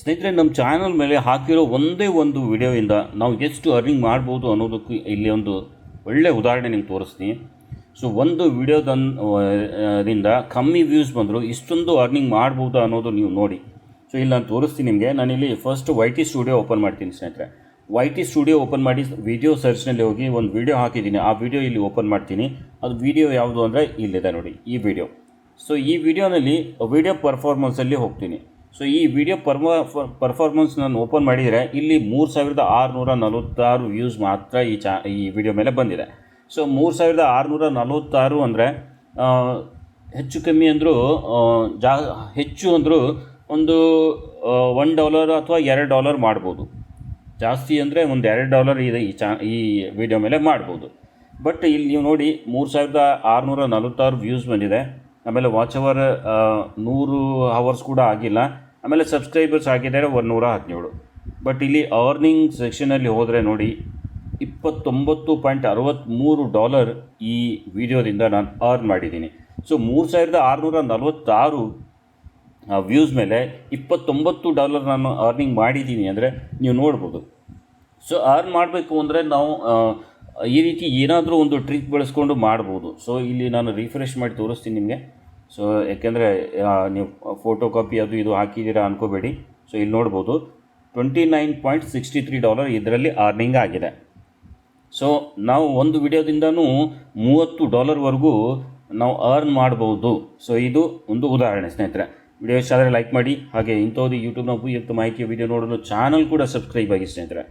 ಸ್ನೇಹಿತರೆ, ನಮ್ಮ ಚಾನಲ್ ಮೇಲೆ ಹಾಕಿರೋ ಒಂದೇ ಒಂದು ವಿಡಿಯೋಯಿಂದ ನಾವು ಎಷ್ಟು ಅರ್ನಿಂಗ್ ಮಾಡ್ಬೋದು ಅನ್ನೋದಕ್ಕೆ ಇಲ್ಲಿ ಒಂದು ಒಳ್ಳೆಯ ಉದಾಹರಣೆ ನಿಮ್ಗೆ ತೋರಿಸ್ತೀನಿ. ಸೊ ಒಂದು ವಿಡಿಯೋದಿಂದ ಕಮ್ಮಿ ವ್ಯೂಸ್ ಬಂದರೂ ಇಷ್ಟೊಂದು ಅರ್ನಿಂಗ್ ಮಾಡ್ಬೋದು ಅನ್ನೋದು ನೀವು ನೋಡಿ. ಸೊ ಇಲ್ಲಿ ನಾನು ತೋರಿಸ್ತೀನಿ ನಿಮಗೆ. ನಾನಿಲ್ಲಿ ಫಸ್ಟ್ YT ಸ್ಟುಡಿಯೋ ಓಪನ್ ಮಾಡ್ತೀನಿ ಸ್ನೇಹಿತರೆ. YT ಸ್ಟುಡಿಯೋ ಓಪನ್ ಮಾಡಿ ವಿಡಿಯೋ ಸರ್ಚ್ನಲ್ಲಿ ಹೋಗಿ ಒಂದು ವಿಡಿಯೋ ಹಾಕಿದ್ದೀನಿ. ಆ ವಿಡಿಯೋ ಇಲ್ಲಿ ಓಪನ್ ಮಾಡ್ತೀನಿ. ಅದು ವಿಡಿಯೋ ಯಾವುದು ಅಂದರೆ ಇಲ್ಲಿದೆ ನೋಡಿ, ಈ ವಿಡಿಯೋ. ಸೊ ಈ ವಿಡಿಯೋನಲ್ಲಿ ವಿಡಿಯೋ ಪರ್ಫಾರ್ಮೆನ್ಸಲ್ಲಿ ಹೋಗ್ತೀನಿ. ಸೊ ಈ ವಿಡಿಯೋ ಪರ್ಫಾರ್ಮೆನ್ಸ್ ನಾನು ಓಪನ್ ಮಾಡಿದರೆ ಇಲ್ಲಿ 3646 ವ್ಯೂಸ್ ಮಾತ್ರ ಈ ವಿಡಿಯೋ ಮೇಲೆ ಬಂದಿದೆ. ಸೊ 3646 ಅಂದರೆ ಹೆಚ್ಚು ಕಮ್ಮಿ ಅಂದರೂ ಹೆಚ್ಚು ಅಂದರೂ ಒಂದು $1 ಅಥವಾ $2 ಮಾಡ್ಬೋದು. ಜಾಸ್ತಿ ಅಂದರೆ ಒಂದು $2 ಇದೆ ಈ ವಿಡಿಯೋ ಮೇಲೆ ಮಾಡ್ಬೋದು. ಬಟ್ ಇಲ್ಲಿ ನೀವು ನೋಡಿ 3646 ವ್ಯೂಸ್ ಬಂದಿದೆ. ಆಮೇಲೆ ವಾಚ್ ಅವರ್ 100 ಅವರ್ಸ್ ಕೂಡ ಆಗಿಲ್ಲ. ಆಮೇಲೆ ಸಬ್ಸ್ಕ್ರೈಬರ್ಸ್ ಆಗಿದ್ದಾರೆ 117. ಬಟ್ ಇಲ್ಲಿ ಅರ್ನಿಂಗ್ ಸೆಕ್ಷನಲ್ಲಿ ಹೋದರೆ ನೋಡಿ $29.63 ಈ ವಿಡಿಯೋದಿಂದ ನಾನು ಅರ್ನ್ ಮಾಡಿದ್ದೀನಿ. ಸೊ 3646 ವ್ಯೂಸ್ ಮೇಲೆ $29 ನಾನು ಅರ್ನಿಂಗ್ ಮಾಡಿದ್ದೀನಿ ಅಂದರೆ ನೀವು ನೋಡ್ಬೋದು. ಸೊ ಅರ್ನ್ ಮಾಡಬೇಕು ಅಂದರೆ ನಾವು ಈ ರೀತಿ ಏನಾದರೂ ಒಂದು ಟ್ರಿಕ್ ಬಳಸ್ಕೊಂಡು ಮಾಡ್ಬೋದು. ಸೊ ಇಲ್ಲಿ ನಾನು ರಿಫ್ರೆಶ್ ಮಾಡಿ ತೋರಿಸ್ತೀನಿ ನಿಮಗೆ. ಸೊ ಯಾಕೆಂದರೆ ನೀವು ಫೋಟೋ ಕಾಪಿ ಅದು ಇದು ಹಾಕಿದ್ದೀರಾ ಅಂದ್ಕೋಬೇಡಿ. ಸೊ ಇಲ್ಲಿ ನೋಡ್ಬೋದು $29.63 ಇದರಲ್ಲಿ ಅರ್ನಿಂಗ್ ಆಗಿದೆ. ಸೊ ನಾವು ಒಂದು ವಿಡಿಯೋದಿಂದನೂ $30ವರೆಗೂ ನಾವು ಅರ್ನ್ ಮಾಡ್ಬೋದು. ಸೊ ಇದು ಒಂದು ಉದಾಹರಣೆ ಸ್ನೇಹಿತರೆ. ವಿಡಿಯೋ ಇಷ್ಟ ಆದರೆ ಲೈಕ್ ಮಾಡಿ. ಹಾಗೆ ಇಂಥದ್ದು ಯೂಟ್ಯೂಬ್ನ ಉಪಯುಕ್ತ ಮಾಹಿತಿಯ ವಿಡಿಯೋ ನೋಡಲು ಚಾನಲ್ ಕೂಡ ಸಬ್ಸ್ಕ್ರೈಬ್ ಆಗಿ ಸ್ನೇಹಿತರೆ.